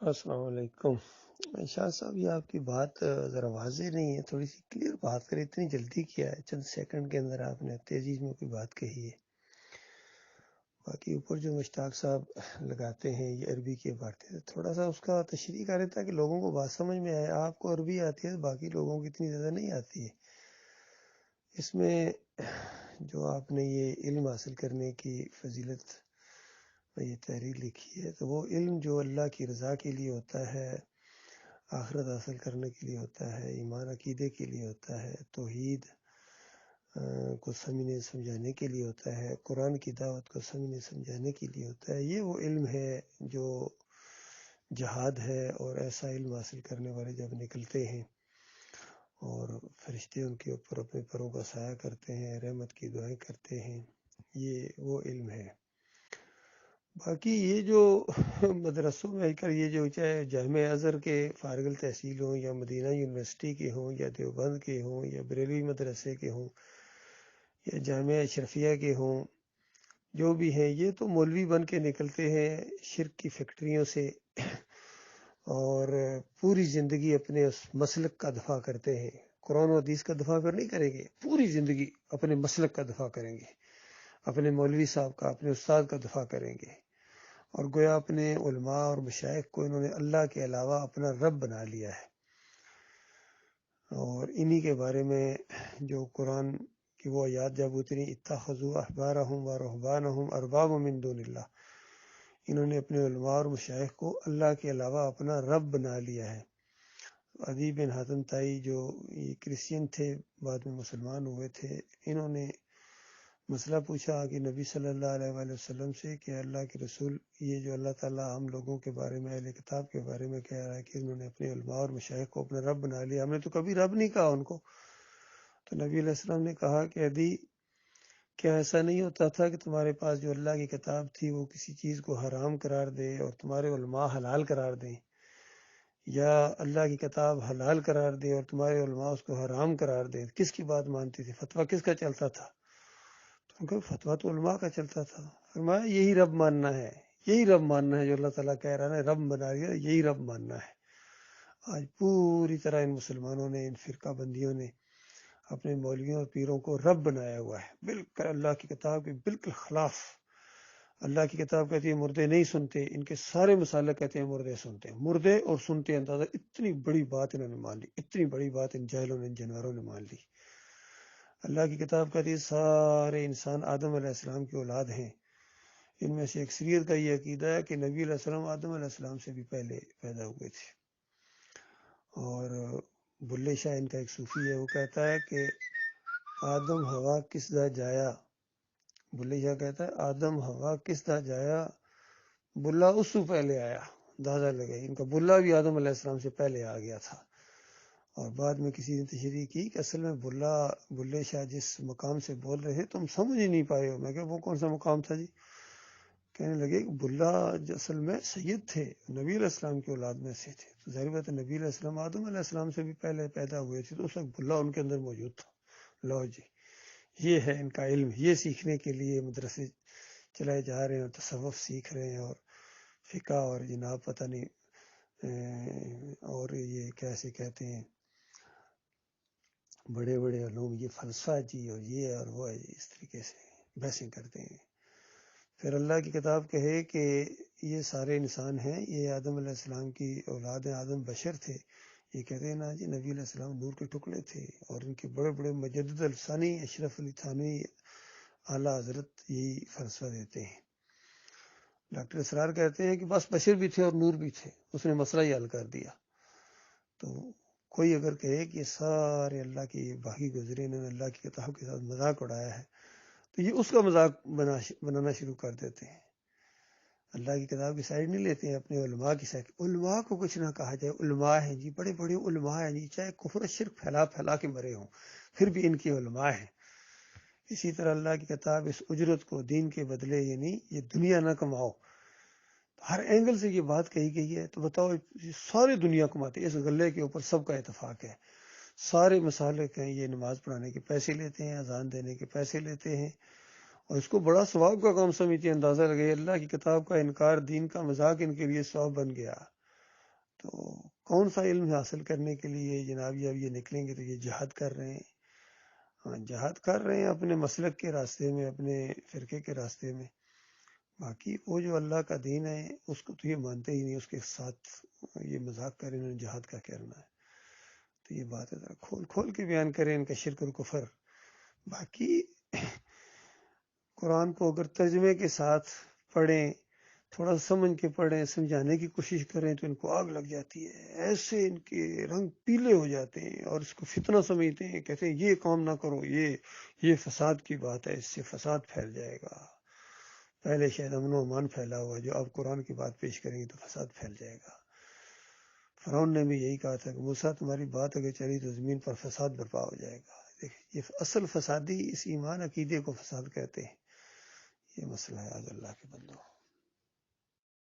السلام علیکم شاہ صاحب، یہ آپ کی بات ذرا واضح نہیں ہے، تھوڑی سی کلیئر بات کریں، اتنی جلدی کیا ہے؟ چند سیکنڈ کے اندر آپ نے تیزی میں کوئی بات کہی ہے۔ باقی اوپر جو مشتاق صاحب لگاتے ہیں یہ عربی کی عبارتیں، تھوڑا سا اس کا تشریح کریں تاکہ لوگوں کو بات سمجھ میں آئے۔ آپ کو عربی آتی ہے، باقی لوگوں کو اتنی زیادہ نہیں آتی ہے۔ اس میں جو آپ نے یہ علم حاصل کرنے کی فضیلت یہ تحریر لکھی ہے، تو وہ علم جو اللہ کی رضا کے لیے ہوتا ہے، آخرت حاصل کرنے کے لیے ہوتا ہے، ایمان عقیدے کے لیے ہوتا ہے، توحید کو سمجھنے سمجھانے کے لیے ہوتا ہے، قرآن کی دعوت کو سمجھنے سمجھانے کے لیے ہوتا ہے، یہ وہ علم ہے جو جہاد ہے۔ اور ایسا علم حاصل کرنے والے جب نکلتے ہیں اور فرشتے ان کے اوپر اپنے پروں کا سایہ کرتے ہیں، رحمت کی دعائیں کرتے ہیں، یہ وہ علم ہے۔ باقی یہ جو مدرسوں میں کر یہ جو چاہے جامعہ ازہر کے فارغ التحصیل ہوں، یا مدینہ یونیورسٹی کے ہوں، یا دیوبند کے ہوں، یا بریلوی مدرسے کے ہوں، یا جامعہ اشرفیہ کے ہوں، جو بھی ہیں، یہ تو مولوی بن کے نکلتے ہیں شرک کی فیکٹریوں سے، اور پوری زندگی اپنے اس مسلک کا دفاع کرتے ہیں۔ قرآن و حدیث کا دفاع پھر نہیں کریں گے، پوری زندگی اپنے مسلک کا دفاع کریں گے، اپنے مولوی صاحب کا، اپنے استاد کا دفاع کریں گے، اور گویا اپنے علماء اور مشائخ کو انہوں نے اللہ کے علاوہ اپنا رب بنا لیا ہے۔ اور انہی کے بارے میں جو قرآن کی وہ آیات جب اتنی اتخذوا احبارہم و رہبانہم اربابا من دون اللہ، انہوں نے اپنے علماء اور مشائخ کو اللہ کے علاوہ اپنا رب بنا لیا ہے۔ عدی بن حاتم تائی جو یہ کرسچین تھے، بعد میں مسلمان ہوئے تھے، انہوں نے مسئلہ پوچھا کہ نبی صلی اللہ علیہ وآلہ وسلم سے کہ اللہ کے رسول، یہ جو اللہ تعالیٰ ہم لوگوں کے بارے میں، اہل کتاب کے بارے میں کہہ رہا ہے کہ انہوں نے اپنے علماء اور مشائخ کو اپنا رب بنا لیا، ہم نے تو کبھی رب نہیں کہا ان کو۔ تو نبی علیہ السلام نے کہا کہ عدی، کیا ایسا نہیں ہوتا تھا کہ تمہارے پاس جو اللہ کی کتاب تھی وہ کسی چیز کو حرام قرار دے اور تمہارے علماء حلال قرار دیں، یا اللہ کی کتاب حلال قرار دے اور تمہارے علماء اس کو حرام قرار دیں؟ کس کی بات مانتی تھی؟ فتویٰ کس کا چلتا تھا؟ تو فتویٰ تو علماء کا چلتا تھا۔ فرمایا یہی رب ماننا ہے، یہی رب ماننا ہے جو اللہ تعالیٰ کہہ رہا ہے رب بنا لیا، یہی رب ماننا ہے۔ آج پوری طرح ان مسلمانوں نے، ان فرقہ بندیوں نے اپنے مولویوں اور پیروں کو رب بنایا ہوا ہے، بالکل اللہ کی کتاب کے بالکل خلاف۔ اللہ کی کتاب کہتی ہے مردے نہیں سنتے، ان کے سارے مسالے کہتے ہیں مردے سنتے ہیں، مردے اور سنتے۔ اندازہ اتنی بڑی بات انہوں نے مان لی، اتنی بڑی بات ان جاہلوں نے، ان جانوروں نے مان لی۔ اللہ کی کتاب کہتی ہے سارے انسان آدم علیہ السلام کی اولاد ہیں، ان میں سے اکثریت کا یہ عقیدہ ہے کہ نبی علیہ السلام آدم علیہ السلام سے بھی پہلے پیدا ہوئے تھے۔ اور بلے شاہ ان کا ایک صوفی ہے، وہ کہتا ہے کہ آدم ہوا کس دا جایا، بلے شاہ کہتا ہے آدم ہوا کس دا جایا، بلا اس سے پہلے آیا۔ اندازہ لگے ان کا بلا بھی آدم علیہ السلام سے پہلے آ گیا تھا۔ اور بعد میں کسی نے تشریح کی کہ اصل میں بلے شاہ جس مقام سے بول رہے ہیں تم سمجھ ہی نہیں پائے ہو۔ میں کہ وہ کون سا مقام تھا جی؟ کہنے لگے کہ بلا اصل میں سید تھے، نبی علیہ السلام کی اولاد میں سے تھے، تو ظاہر بات ہے نبی علیہ السلام آدم علیہ السلام سے بھی پہلے پیدا ہوئے تھے، تو اس وقت بلا ان کے اندر موجود تھا۔ لو جی، یہ ہے ان کا علم، یہ سیکھنے کے لیے مدرسے چلائے جا رہے ہیں، اور تصوف سیکھ رہے ہیں، اور فقہ، اور جناب پتہ نہیں اور یہ کیسے کہتے ہیں بڑے بڑے علوم، یہ فلسفہ جی، اور یہ اور وہ ہے جی، اس طریقے سے بحثیں کرتے ہیں۔ پھر اللہ کی کتاب کہے کہ یہ سارے انسان ہیں، یہ آدم علیہ السلام کی اولاد ہیں، آدم بشر تھے، یہ کہتے ہیں نا جی نبی علیہ السلام نور کے ٹکڑے تھے، اور ان کے بڑے بڑے مجدد الثانی اشرف علی تھانوی اعلیٰ حضرت یہی فلسفہ دیتے ہیں۔ ڈاکٹر اسرار کہتے ہیں کہ بس بشر بھی تھے اور نور بھی تھے، اس نے مسئلہ ہی حل کر دیا۔ تو کوئی اگر کہے کہ یہ سارے اللہ کی باقی گزرے، انہوں نے اللہ کی کتاب کے ساتھ مذاق اڑایا ہے، تو یہ اس کا مذاق بنانا شروع کر دیتے ہیں۔ اللہ کی کتاب کی سائڈ نہیں لیتے ہیں، اپنے علماء کی سائڈ۔ علماء کو کچھ نہ کہا جائے، علماء ہیں جی، بڑے بڑے علماء ہیں جی، چاہے کفر شرک پھیلا پھیلا کے مرے ہوں، پھر بھی ان کی علماء ہیں۔ اسی طرح اللہ کی کتاب اس اجرت کو دین کے بدلے، یعنی یہ دنیا نہ کماؤ، ہر اینگل سے یہ بات کہی گئی ہے۔ تو بتاؤ، ساری دنیا کماتے، اس غلے کے اوپر سب کا اتفاق ہے، سارے مسالک ہیں، یہ نماز پڑھانے کے پیسے لیتے ہیں، اذان دینے کے پیسے لیتے ہیں، اور اس کو بڑا ثواب کا کام سمجھتے ہیں۔ اندازہ لگے اللہ کی کتاب کا انکار دین کا مذاق ان کے لیے ثواب بن گیا۔ تو کون سا علم حاصل کرنے کے لیے جناب اب یہ نکلیں گے تو یہ جہاد کر رہے ہیں. ہاں جہاد کر رہے ہیں اپنے مسلک کے راستے میں، اپنے فرقے کے راستے میں. باقی وہ جو اللہ کا دین ہے اس کو تو یہ مانتے ہی نہیں، اس کے ساتھ یہ مذاق کریں انہوں نے جہاد کا کرنا ہے. تو یہ بات ہے ذرا کھول کھول کے بیان کریں ان کا شرک اور کفر. باقی قرآن کو اگر ترجمے کے ساتھ پڑھیں، تھوڑا سمجھ کے پڑھیں، سمجھانے کی کوشش کریں تو ان کو آگ لگ جاتی ہے، ایسے ان کے رنگ پیلے ہو جاتے ہیں اور اس کو فتنہ سمجھتے ہیں، کہتے ہیں یہ کام نہ کرو، یہ فساد کی بات ہے، اس سے فساد پھیل جائے گا. پہلے شاید امن و امان پھیلا ہوا، جو اب قرآن کی بات پیش کریں گے تو فساد پھیل جائے گا. فرعون نے بھی یہی کہا تھا کہ موسیٰ تمہاری بات اگر چلی تو زمین پر فساد برپا ہو جائے گا. دیکھیں یہ اصل فسادی اس ایمان عقیدے کو فساد کہتے ہیں. یہ مسئلہ ہے آج اللہ کے بندوں.